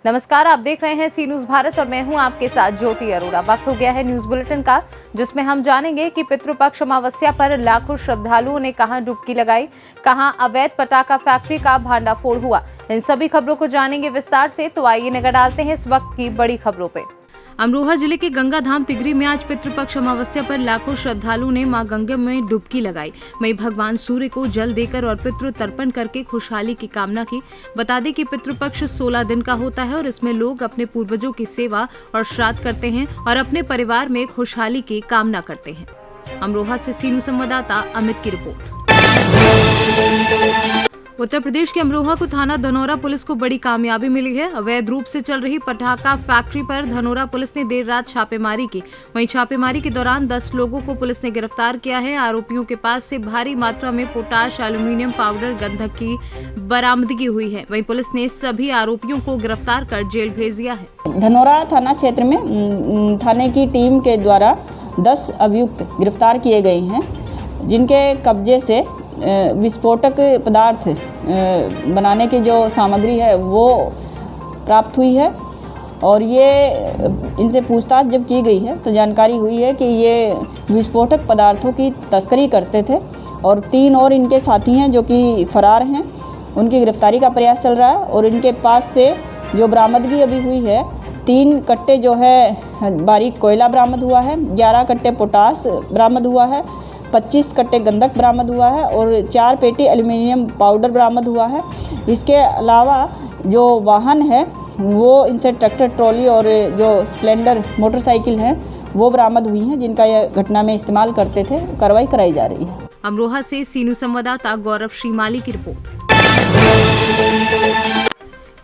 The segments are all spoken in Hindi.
नमस्कार, आप देख रहे हैं सी न्यूज भारत और मैं हूं आपके साथ ज्योति अरोड़ा। वक्त हो गया है न्यूज बुलेटिन का, जिसमें हम जानेंगे कि पितृपक्ष अमावस्या पर लाखों श्रद्धालुओं ने कहां डुबकी लगाई, कहां अवैध पटाखा फैक्ट्री का भांडाफोड़ हुआ। इन सभी खबरों को जानेंगे विस्तार से, तो आइए नजर डालते हैं इस वक्त की बड़ी खबरों पे। अमरोहा जिले के गंगाधाम तिगरी में आज पितृपक्ष अमावस्या पर लाखों श्रद्धालुओं ने मां गंगा में डुबकी लगाई। वहीं भगवान सूर्य को जल देकर और पितृ तर्पण करके खुशहाली की कामना की। बता दें कि पितृपक्ष 16 दिन का होता है और इसमें लोग अपने पूर्वजों की सेवा और श्राद्ध करते हैं और अपने परिवार में खुशहाली की कामना करते हैं। अमरोहा से सी न्यूज संवाददाता अमित की रिपोर्ट। उत्तर प्रदेश के अमरोहा को थाना धनौरा पुलिस को बड़ी कामयाबी मिली है। अवैध रूप से चल रही पटाखा फैक्ट्री पर धनौरा पुलिस ने देर रात छापेमारी की। वहीं छापेमारी के दौरान 10 लोगों को पुलिस ने गिरफ्तार किया है। आरोपियों के पास से भारी मात्रा में पोटाश, एल्यूमीनियम पाउडर, गंधक की बरामदगी हुई है। वहीं पुलिस ने सभी आरोपियों को गिरफ्तार कर जेल भेज दिया है। धनौरा थाना क्षेत्र में थाने की टीम के द्वारा 10 अभियुक्त गिरफ्तार किए गए हैं, जिनके कब्जे से विस्फोटक पदार्थ बनाने की जो सामग्री है वो प्राप्त हुई है। और ये इनसे पूछताछ जब की गई है तो जानकारी हुई है कि ये विस्फोटक पदार्थों की तस्करी करते थे और 3 और इनके साथी हैं जो कि फरार हैं। उनकी गिरफ्तारी का प्रयास चल रहा है और इनके पास से जो बरामदगी अभी हुई है, 3 कट्टे जो है बारीक कोयला बरामद हुआ है, 11 कट्टे पोटास बरामद हुआ है, 25 कट्टे गंधक बरामद हुआ है और 4 पेटी एल्यूमीनियम पाउडर बरामद हुआ है। इसके अलावा जो वाहन है वो इनसे ट्रैक्टर, ट्रॉली और जो स्प्लेंडर मोटरसाइकिल हैं वो बरामद हुई हैं, जिनका यह घटना में इस्तेमाल करते थे। कार्रवाई कराई जा रही है। अमरोहा से सी न्यूज संवाददाता गौरव श्रीमाली की रिपोर्ट।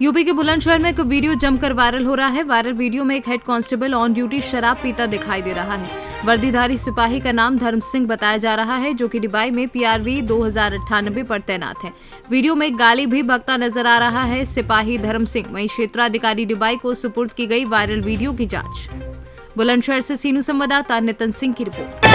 यूपी के बुलंदशहर में एक वीडियो जमकर वायरल हो रहा है। वायरल वीडियो में एक हेड कांस्टेबल ऑन ड्यूटी शराब पीता दिखाई दे रहा है। वर्दीधारी सिपाही का नाम धर्म सिंह बताया जा रहा है, जो कि डिबाई में PRV 2098 पर तैनात है। वीडियो में गाली भी बकता नजर आ रहा है सिपाही धर्म सिंह। वहीं क्षेत्राधिकारी डिबाई को सुपुर्द की गई वायरल वीडियो की जांच। बुलंदशहर से सी न्यूज संवाददाता नितिन सिंह की रिपोर्ट।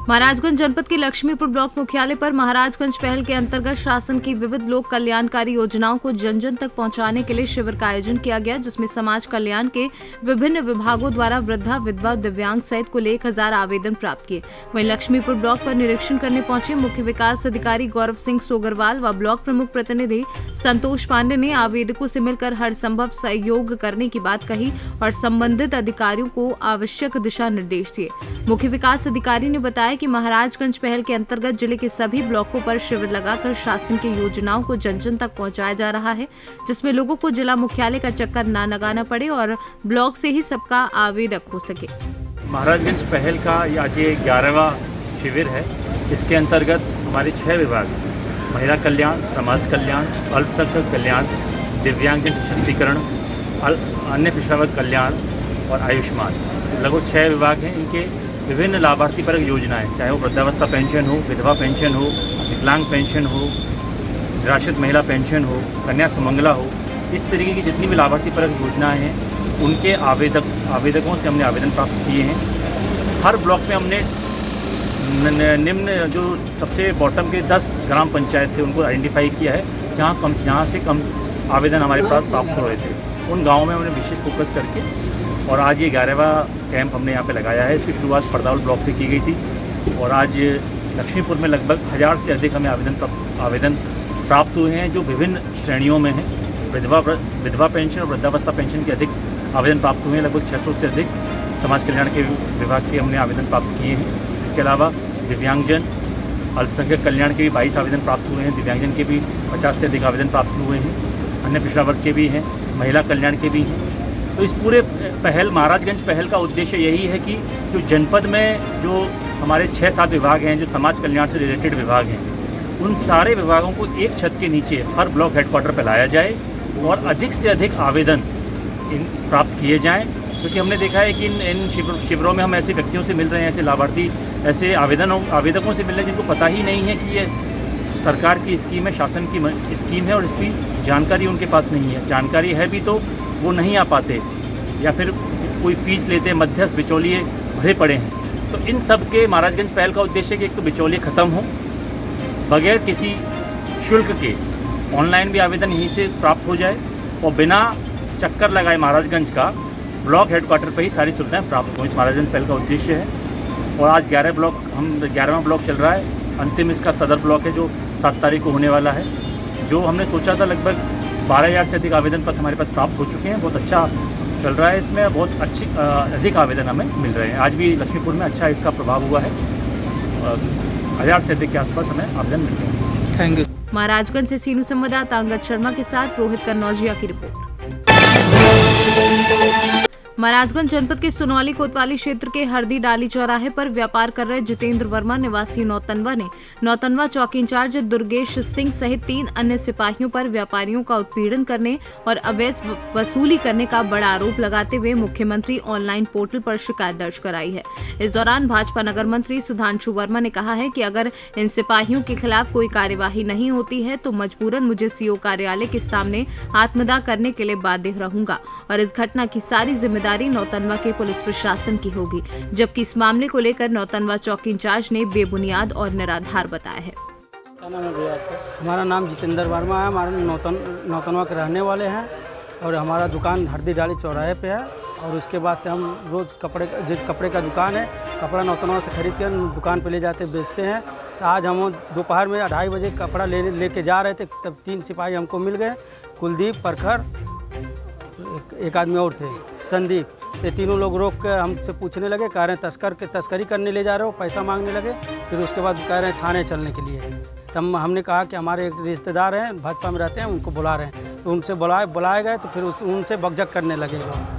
महाराजगंज जनपद के लक्ष्मीपुर ब्लॉक मुख्यालय पर महाराजगंज पहल के अंतर्गत शासन की विविध लोक कल्याणकारी योजनाओं को जन जन तक पहुंचाने के लिए शिविर का आयोजन किया गया, जिसमें समाज कल्याण के विभिन्न विभागों द्वारा वृद्धा, विधवा, दिव्यांग सहित कुल 1000 आवेदन प्राप्त किए। वहीं लक्ष्मीपुर ब्लॉक पर निरीक्षण करने पहुंचे मुख्य विकास अधिकारी गौरव सिंह सोगरवाल व ब्लॉक प्रमुख प्रतिनिधि संतोष पांडे ने आवेदकों से मिलकर हर संभव सहयोग करने की बात कही और संबंधित अधिकारियों को आवश्यक दिशा निर्देश दिए। मुख्य विकास अधिकारी ने बताया कि महाराजगंज पहल के अंतर्गत जिले के सभी ब्लॉकों पर शिविर लगाकर शासन की योजनाओं को जन जन तक पहुंचाया जा रहा है, जिसमें लोगों को जिला मुख्यालय का चक्कर न लगाना पड़े और ब्लॉक से ही सबका आवेदक हो सके। महाराजगंज पहल का आज ये 11वां शिविर है। इसके अंतर्गत हमारे 6 विभाग, महिला कल्याण, समाज कल्याण, अल्पसंख्यक कल्याण, दिव्यांगजन सशक्तिकरण, अन्य पिछड़ा वर्ग कल्याण और आयुष्मान, लगभग 6 विभाग हैं। इनके विभिन्न लाभार्थी परक योजनाएं, चाहे वो वृद्धावस्था पेंशन हो, विधवा पेंशन हो, विकलांग पेंशन हो, निराश्रित महिला पेंशन हो, कन्या सुमंगला हो, इस तरीके की जितनी भी लाभार्थी परक योजनाएं हैं उनके आवेदकों से हमने आवेदन प्राप्त किए हैं। हर ब्लॉक में हमने निम्न जो सबसे बॉटम के 10 ग्राम पंचायत थे उनको आइडेंटिफाई किया है, जहाँ से कम आवेदन हमारे पास प्राप्त हो रहे थे। उन गाँवों में हमने विशेष फोकस करके और आज ये 11वां कैंप हमने यहाँ पे लगाया है। इसकी शुरुआत फरदाउल ब्लॉक से की गई थी और आज लक्ष्मीपुर में लगभग 1000 से अधिक हमें आवेदन प्राप्त हुए हैं, जो विभिन्न श्रेणियों में हैं। विधवा पेंशन और वृद्धावस्था पेंशन के अधिक आवेदन प्राप्त हुए हैं, लगभग 600 से अधिक समाज कल्याण के विभाग के हमने आवेदन प्राप्त किए हैं। इसके अलावा दिव्यांगजन, अल्पसंख्यक कल्याण के भी 22 आवेदन प्राप्त हुए हैं, दिव्यांगजन के भी 50 से अधिक आवेदन प्राप्त हुए हैं, अन्य पिछड़ा वर्ग के भी हैं, महिला कल्याण के भी हैं। तो इस पूरे पहल, महाराजगंज पहल का उद्देश्य यही है कि जो जनपद में जो हमारे 6-7 विभाग हैं, जो समाज कल्याण से रिलेटेड विभाग हैं, उन सारे विभागों को एक छत के नीचे हर ब्लॉक हेडक्वार्टर पर लाया जाए और अधिक से अधिक आवेदन प्राप्त किए जाएं। क्योंकि हमने देखा है कि इन शिविरों में हम ऐसे व्यक्तियों से मिल रहे हैं, ऐसे लाभार्थी, ऐसे आवेदकों से मिल रहे हैं जिनको पता ही नहीं है कि ये सरकार की स्कीम है, शासन की स्कीम है और इसकी जानकारी उनके पास नहीं है। जानकारी है भी तो वो नहीं आ पाते या फिर कोई फीस लेते, मध्यस्थ बिचौलिए भरे पड़े हैं। तो इन सब के महाराजगंज पहल का उद्देश्य है कि एक तो बिचौलिए ख़त्म हो, बगैर किसी शुल्क के ऑनलाइन भी आवेदन यहीं से प्राप्त हो जाए और बिना चक्कर लगाए महाराजगंज का ब्लॉक हेडक्वार्टर पर ही सारी सुविधाएं प्राप्त हों। इस महाराजगंज पहल का उद्देश्य है। और आज 11वां ब्लॉक चल रहा है। अंतिम इसका सदर ब्लॉक है जो 7 तारीख को होने वाला है। जो हमने सोचा था लगभग 12,000 से अधिक आवेदन पत्र हमारे पास प्राप्त हो चुके हैं। बहुत अच्छा चल रहा है। इसमें बहुत अधिक आवेदन हमें मिल रहे हैं। आज भी लक्ष्मीपुर में अच्छा इसका प्रभाव हुआ है। 1000 से अधिक के आसपास हमें आवेदन मिल रहे हैं। Thank you. महाराजगंज से सीनू संवाददाता अंगद शर्मा के साथ रोहित कन्नौजिया की रिपोर्ट। महाराजगंज जनपद के सुनौली कोतवाली क्षेत्र के हरदी डाली चौराहे पर व्यापार कर रहे जितेंद्र वर्मा निवासी नौतनवा ने नौतनवा चौकी इंचार्ज दुर्गेश सिंह सहित 3 अन्य सिपाहियों पर व्यापारियों का उत्पीड़न करने और अवैध वसूली करने का बड़ा आरोप लगाते हुए मुख्यमंत्री ऑनलाइन पोर्टल पर शिकायत दर्ज कराई है। इस दौरान भाजपा नगर मंत्री सुधांशु वर्मा ने कहा है कि अगर इन सिपाहियों के खिलाफ कोई कार्यवाही नहीं होती है तो मजबूरन मुझे सीओ कार्यालय के सामने आत्मदाह करने के लिए बाध्य रहूंगा और इस घटना की सारी जिम्मेदारी नौतनवा के पुलिस प्रशासन की होगी। जबकि इस मामले को लेकर नौतनवा चौकी इंचार्ज ने बेबुनियाद और निराधार बताया है। क्या नाम है भैया आपका? हमारा नाम जितेंद्र वर्मा है। हमारे नौतनवा के रहने वाले हैं और हमारा दुकान हरदी डाली चौराहे पे है। और उसके बाद से हम रोज़ कपड़े का दुकान है, कपड़ा नौतनवा से खरीद कर दुकान पे ले जाते बेचते हैं। तो आज हम दोपहर में 2:30 बजे कपड़ा लेके जा रहे थे, तब 3 सिपाही हमको मिल गए। कुलदीप, प्रखर, एक आदमी और थे, संदीप। ये तीनों लोग रोक कर हमसे पूछने लगे, कह रहे हैं तस्करी करने ले जा रहे हो, पैसा मांगने लगे। फिर उसके बाद कह रहे हैं थाने चलने के लिए। तब हमने कहा कि हमारे एक रिश्तेदार हैं, भाजपा में रहते हैं, उनको बुला रहे हैं। तो उनसे बुलाए गए तो फिर उनसे बकझक करने लगे लोग।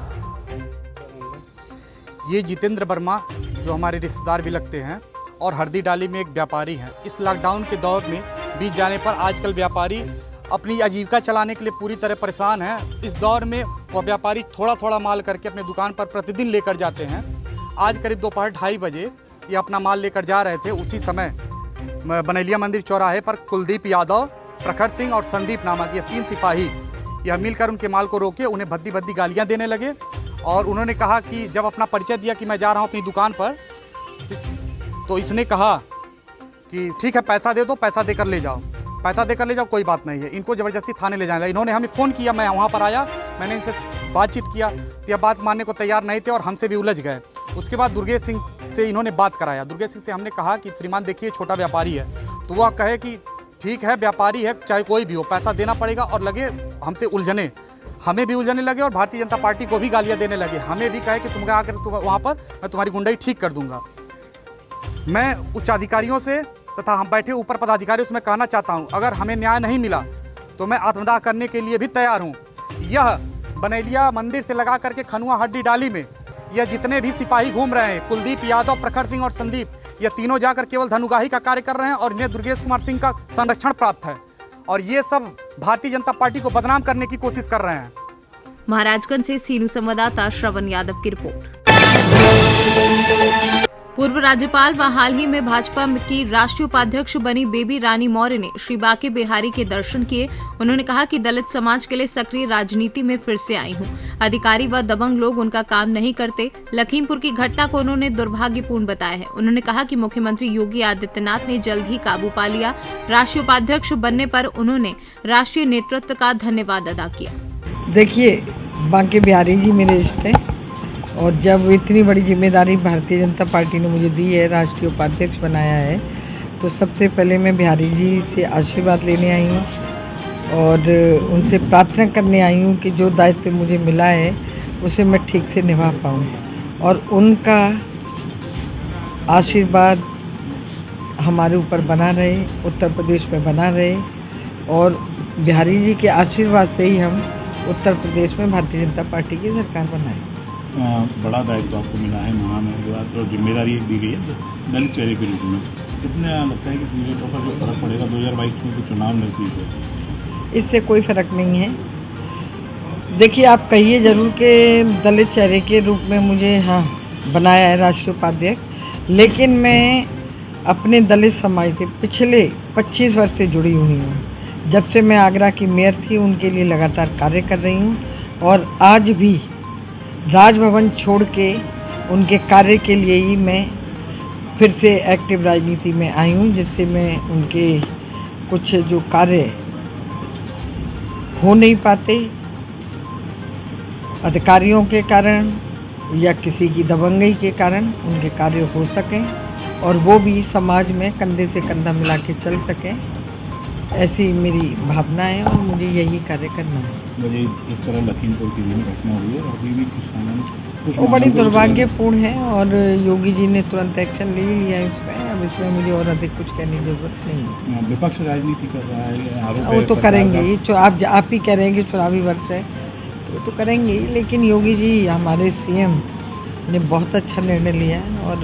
ये जितेंद्र वर्मा जो हमारे रिश्तेदार भी लगते हैं और हरदी डाली में एक व्यापारी हैं। इस लॉकडाउन के दौर में बीत जाने पर आजकल व्यापारी अपनी आजीविका चलाने के लिए पूरी तरह परेशान हैं। इस दौर में वह व्यापारी थोड़ा थोड़ा माल करके अपने दुकान पर प्रतिदिन लेकर जाते हैं। आज करीब दोपहर 2:30 बजे ये अपना माल लेकर जा रहे थे। उसी समय बनैलिया मंदिर चौराहे पर कुलदीप यादव, प्रखर सिंह और संदीप नामक ये 3 सिपाही यह मिलकर उनके माल को रोके, उन्हें भद्दी भद्दी गालियाँ देने लगे। और उन्होंने कहा कि जब अपना परिचय दिया कि मैं जा रहा हूँ अपनी दुकान पर, तो इसने कहा कि ठीक है पैसा दे दो, पैसा देकर ले जाओ, कोई बात नहीं है। इनको ज़बरदस्ती थाने ले जाना। इन्होंने हमें फ़ोन किया, मैं वहाँ पर आया, मैंने इनसे बातचीत किया तो यह बात मानने को तैयार नहीं थे और हमसे भी उलझ गए। उसके बाद दुर्गेश सिंह से इन्होंने बात कराया। दुर्गेश सिंह से हमने कहा कि श्रीमान देखिए छोटा व्यापारी है, तो वह कहे कि ठीक है व्यापारी है, चाहे कोई भी हो, पैसा देना पड़ेगा। और लगे हमसे उलझने, हमें भी उलझने लगे और भारतीय जनता पार्टी को भी गालियाँ देने लगे। हमें भी कहे कि तुम आकर वहाँ पर मैं तुम्हारी गुंडाई ठीक कर दूँगा। मैं उच्च अधिकारियों से तथा हम बैठे ऊपर पदाधिकारियों से मैं कहना चाहता हूं, अगर हमें न्याय नहीं मिला तो मैं आत्मदाह करने के लिए भी तैयार हूं। यह बनैलिया मंदिर से लगा करके खनुआ हड्डी डाली में यह जितने भी सिपाही घूम रहे हैं, कुलदीप यादव, प्रखर सिंह और संदीप, यह तीनों जाकर केवल धनुगाही का कार्य कर रहे हैं और इन्हें दुर्गेश कुमार सिंह का संरक्षण प्राप्त है और ये सब भारतीय जनता पार्टी को बदनाम करने की कोशिश कर रहे हैं। महाराजगंज से सीनू संवाददाता श्रवण यादव की रिपोर्ट। पूर्व राज्यपाल व हाल ही में भाजपा की राष्ट्रीय उपाध्यक्ष बनी बेबी रानी मौर्य ने श्री बांके बिहारी के दर्शन किए। उन्होंने कहा कि दलित समाज के लिए सक्रिय राजनीति में फिर से आई हूं। अधिकारी व दबंग लोग उनका काम नहीं करते। लखीमपुर की घटना को उन्होंने दुर्भाग्यपूर्ण बताया है। उन्होंने कहा कि मुख्यमंत्री योगी आदित्यनाथ ने जल्द ही काबू पा लिया। राष्ट्रीय उपाध्यक्ष बनने पर उन्होंने राष्ट्रीय नेतृत्व का धन्यवाद अदा किया। देखिए, बांके बिहारी जी मेरे रिश्ते, और जब इतनी बड़ी जिम्मेदारी भारतीय जनता पार्टी ने मुझे दी है, राष्ट्रीय उपाध्यक्ष बनाया है, तो सबसे पहले मैं बिहारी जी से आशीर्वाद लेने आई हूँ और उनसे प्रार्थना करने आई हूँ कि जो दायित्व मुझे मिला है उसे मैं ठीक से निभा पाऊँ और उनका आशीर्वाद हमारे ऊपर बना रहे, उत्तर प्रदेश में बना रहे। और बिहारी जी के आशीर्वाद से ही हम उत्तर प्रदेश में भारतीय जनता पार्टी की सरकार बनाए। बड़ा दायित्व आपको मिला है, महान और जिम्मेदारी दी गई है दलित चेहरे के रूप में। कितने लगता है कि सीटों पर जो फर्क पड़ेगा 2022 में जो चुनाव नजदीक है? इससे कोई फर्क नहीं है। देखिए, आप कहिए जरूर कि दलित चेहरे के रूप में मुझे बनाया है राष्ट्रीय उपाध्यक्ष, लेकिन मैं अपने दलित समाज से पिछले 25 वर्ष से जुड़ी हुई हूँ। जब से मैं आगरा की मेयर थी उनके लिए लगातार कार्य कर रही हूँ और आज भी राजभवन छोड़ के उनके कार्य के लिए ही मैं फिर से एक्टिव राजनीति में आई हूँ, जिससे मैं उनके कुछ जो कार्य हो नहीं पाते अधिकारियों के कारण या किसी की दबंगई के कारण उनके कार्य हो सकें और वो भी समाज में कंधे से कंधा मिला के चल सकें, ऐसी मेरी भावना है और मुझे यही कार्य करना है। मुझे इस तरह लखीमपुर की भी घटना हुई है और अभी भी वो बड़ी दुर्भाग्यपूर्ण है और योगी जी ने तुरंत एक्शन ले लिया है इसमें। अब इसमें मुझे और अधिक कुछ कहने की जरूरत नहीं है। विपक्ष राजनीति कर रहा है, आरोप वो है तो सरकार करेंगे का। ही, जो आप ही कह रहे हैं कि चुनावी वर्ष है तो करेंगे ही, लेकिन योगी जी हमारे सीएम ने बहुत अच्छा निर्णय लिया है और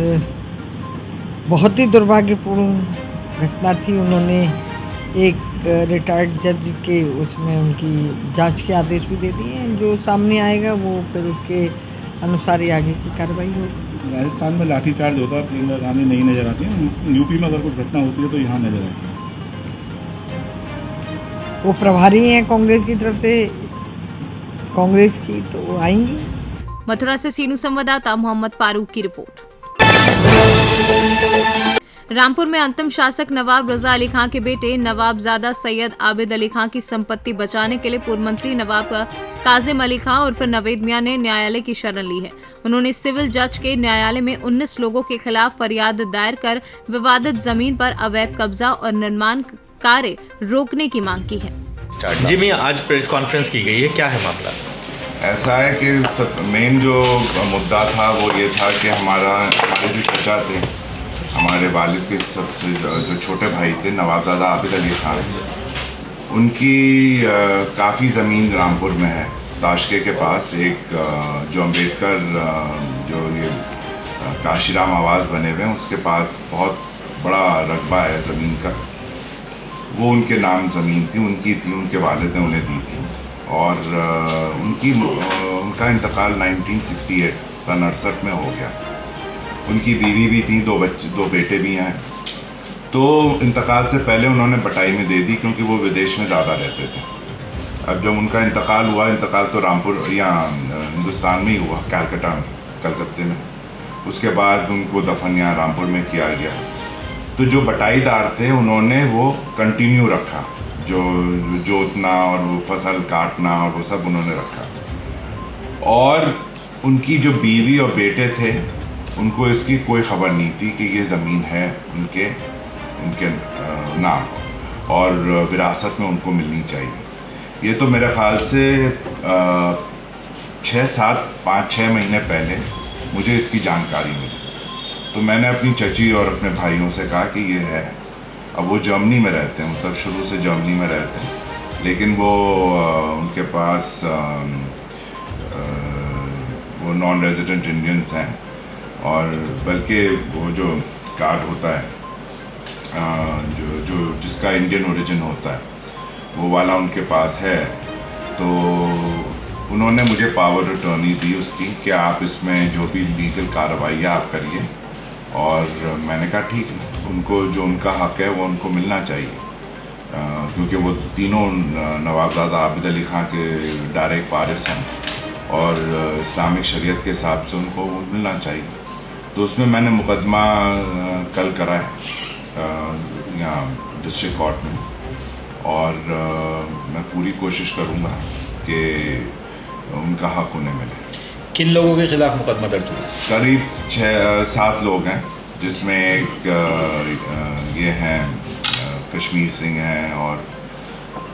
बहुत ही दुर्भाग्यपूर्ण घटना थी। उन्होंने एक रिटायर्ड जज के उसमें उनकी जांच के आदेश भी दे दिए हैं। जो सामने आएगा वो फिर उसके अनुसार ही आगे की कार्रवाई होगी। राजस्थान में लाठीचार्ज होता है, प्रियंका गांधी नहीं नजर आती है। यूपी में अगर कुछ घटना होती है तो यहाँ नजर आती है। वो प्रभारी हैं कांग्रेस की तरफ से, कांग्रेस की, तो वो आएंगी। मथुरा से सीनू संवाददाता मोहम्मद फारूक की रिपोर्ट। रामपुर में अंतिम शासक नवाब रजा अली खां के बेटे नवाबजादा सैयद आबिद अली खां की संपत्ति बचाने के लिए पूर्व मंत्री नवाब काजिम अली खां और फिर नवेद मियां ने न्यायालय की शरण ली है। उन्होंने सिविल जज के न्यायालय में 19 लोगों के खिलाफ फरियाद दायर कर विवादित जमीन पर अवैध कब्जा और निर्माण कार्य रोकने की मांग की है। जी मियां, आज प्रेस कॉन्फ्रेंस की गई है, क्या है मामला? ऐसा है कि मेन जो मुद्दा था वो ये था कि हमारे जो चचा थे, हमारे वालिद के सबसे जो छोटे भाई थे नवाबजादा आबिद अली खां, उनकी काफ़ी ज़मीन रामपुर में है। ताशके के पास एक जो अम्बेडकर जो ये काशीराम आवास बने हुए हैं उसके पास बहुत बड़ा रकबा है ज़मीन का। वो उनके नाम ज़मीन थी, उनके वालिद ने उन्हें दी थी और उनका इंतकाल 1968 सन 68 में हो गया। उनकी बीवी भी थी, दो बेटे भी हैं। तो इंतकाल से पहले उन्होंने बटाई में दे दी क्योंकि वो विदेश में ज़्यादा रहते थे। अब जब उनका इंतकाल हुआ, इंतकाल तो रामपुर या हिंदुस्तान में ही हुआ, कलकत्ते में। उसके बाद उनको दफन यहाँ रामपुर में किया गया। तो जो बटाईदार थे उन्होंने वो कंटिन्यू रखा, जो जोतना और वो फसल काटना और वो सब उन्होंने रखा। और उनकी जो बीवी और बेटे थे उनको इसकी कोई खबर नहीं थी कि ये ज़मीन है उनके नाम और विरासत में उनको मिलनी चाहिए। ये तो मेरे ख्याल से 5-6 महीने पहले मुझे इसकी जानकारी मिली। तो मैंने अपनी चची और अपने भाइयों से कहा कि ये है। अब वो जर्मनी में रहते हैं, मतलब शुरू से जर्मनी में रहते हैं, लेकिन वो उनके पास वो नॉन रेजिडेंट इंडियंस हैं और बल्कि वो जो कार्ड होता है जो जिसका इंडियन ओरिजिन होता है वो वाला उनके पास है। तो उन्होंने मुझे पावर अटॉर्नी दी उसकी कि आप इसमें जो भी लीगल कार्रवाई है आप करिए। और मैंने कहा ठीक है, उनको जो उनका हक़ है वो उनको मिलना चाहिए क्योंकि वो तीनों नवाबजादा आबिद अली खां के डायरेक्ट वारिस हैं और इस्लामिक शरीयत के हिसाब से उनको वो मिलना चाहिए। तो उसमें मैंने मुकदमा कल करा है यहाँ डिस्ट्रिक्ट कोर्ट में और मैं पूरी कोशिश करूँगा कि उनका हक़ उन्हें मिले। किन लोगों के खिलाफ मुकदमा दर्ज हुआ? करीब 6-7 लोग हैं, जिसमें एक ये हैं कश्मीर सिंह हैं और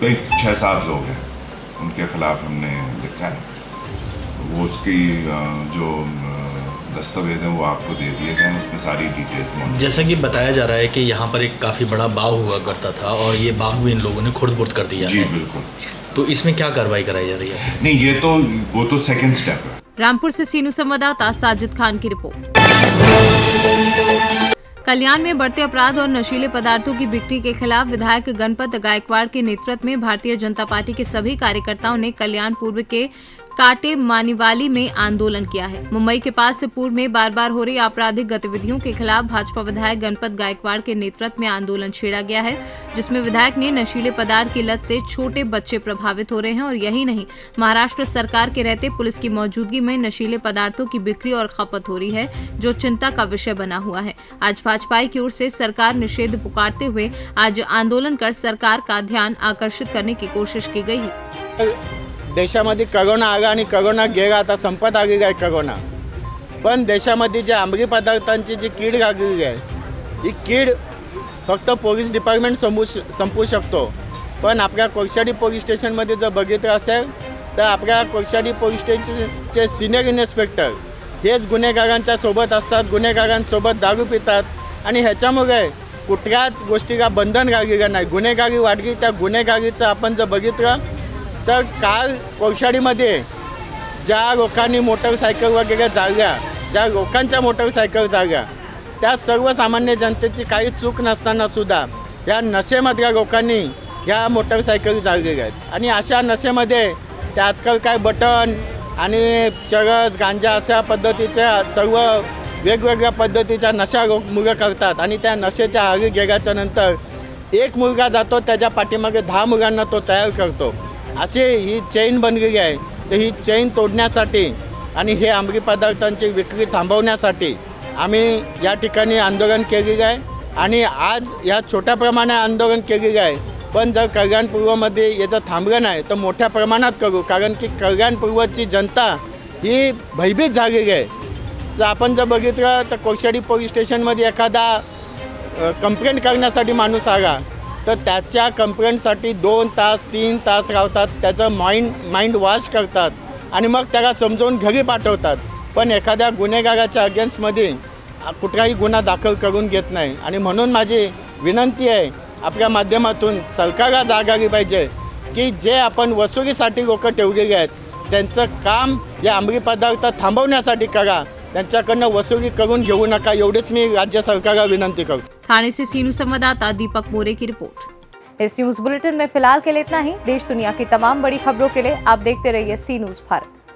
कई 6-7 लोग हैं, उनके खिलाफ हमने लिखा है। वो उसकी जो दस्तावेज हैं वो आपको दे दिए गए हैं, उसमें सारी डिटेल्स मौजूद। जैसा कि बताया जा रहा है कि यहाँ पर एक काफ़ी बड़ा बाग हुआ करता था और ये बाग भी इन लोगों ने खुर्द-बुर्द कर दिया जी है। बिल्कुल। तो इसमें क्या कार्रवाई कराई जा रही है? नहीं, ये तो वो तो सेकंड स्टेप है। रामपुर से सीनू संवाददाता साजिद खान की रिपोर्ट। कल्याण में बढ़ते अपराध और नशीले पदार्थों की बिक्री के खिलाफ विधायक गणपत गायकवाड़ के नेतृत्व में भारतीय जनता पार्टी के सभी कार्यकर्ताओं ने कल्याण पूर्व के काटे मानीवाली में आंदोलन किया है। मुंबई के पास से पूर्व में बार बार हो रही आपराधिक गतिविधियों के खिलाफ भाजपा विधायक गणपत गायकवाड़ के नेतृत्व में आंदोलन छेड़ा गया है, जिसमें विधायक ने नशीले पदार्थ की लत से छोटे बच्चे प्रभावित हो रहे हैं और यही नहीं, महाराष्ट्र सरकार के रहते पुलिस की मौजूदगी में नशीले पदार्थों की बिक्री और खपत हो रही है, जो चिंता का विषय बना हुआ है। आज भाजपा की ओर से सरकार निषेध पुकारते हुए आज आंदोलन कर सरकार का ध्यान आकर्षित करने की कोशिश की गई है। देशामध्ये करोना आला आणि करोना गेला, आता संपत आलेला आहे करोना. पण देशामध्ये जे अंमली पदार्थांची जी कीड लागलेली आहे, ही कीड फक्त पोलीस डिपार्टमेंट संपवू शकतो. पण आपल्या कोळशाडी पोलीस स्टेशनमध्ये जर बघितलं असेल तर आपल्या कोळशाडी पोलीस स्टेशनचे सिनियर इन्स्पेक्टर हेच गुन्हेगारांच्या सोबत असतात, गुन्हेगारांसोबत दारू पितात आणि ह्याच्यामुळे कुठल्याच गोष्टीला बंधन लागलेलं नाही. गुन्हेगारी वाढली. त्या गुन्हेगारीचं आपण जर बघितलं तर काल कोळशाडीमध्ये ज्या लोकांनी मोटरसायकल वगैरे जाळल्या, ज्या लोकांच्या मोटरसायकल जाळल्या, त्या सर्वसामान्य जनतेची काही चूक नसतानासुद्धा या नशेमधल्या लोकांनी ह्या मोटरसायकल जाळलेल्या आहेत. आणि अशा नशेमध्ये ते आजकाल काय बटन आणि चरस, गांजा अशा पद्धतीच्या सर्व वेगवेगळ्या पद्धतीच्या नशा मुलं करतात. आणि त्या नशेच्या आहारी गेल्याच्या नंतर एक मुलगा जातो, त्याच्या पाठीमागे 10 मुलांना तो तयार करतो. अशी ही चेन बनलेली आहे. तर ही चेन तोडण्यासाठी आणि हे अंमली पदार्थांची विक्री थांबवण्यासाठी आम्ही या ठिकाणी आंदोलन केलेलं आहे. आणि आज या छोट्या प्रमाणात आंदोलन केलेलं आहे. पण जर कल्याणपूर्वमध्ये याचं थांबलं नाही तर मोठ्या प्रमाणात करू, कारण की कल्याणपूर्वची जनता ही भयभीत झालेली आहे. जर आपण जर बघितलं तर कोळशाडी पोलीस स्टेशनमध्ये एखादा कंप्लेंट करण्यासाठी माणूस आला तर त्याच्या कंप्लेंटसाठी 2 तास 3 तास राहतात. त्याचं माइंड वॉश करतात आणि मग त्याला समजावून घरी पाठवतात. पण एखाद्या गुन्हेगाराच्या अगेन्स्टमध्ये कुठलाही गुन्हा दाखल करून घेत नाही. आणि म्हणून माझी विनंती आहे आपल्या माध्यमातून सरकारला जाग आली पाहिजे की जे आपण वसुलीसाठी लोक ठेवलेले आहेत त्यांचं काम या अंमली पदार्थ थांबवण्यासाठी करा. त्यांच्याकडनं वसुली करून घेऊ नका, एवढीच मी राज्य सरकारला विनंती करतो. थाने से सीनू संवाददाता दीपक मोरे की रिपोर्ट। इस न्यूज बुलेटिन में फिलहाल के लिए इतना ही। देश दुनिया की तमाम बड़ी खबरों के लिए आप देखते रहिए सी न्यूज भारत।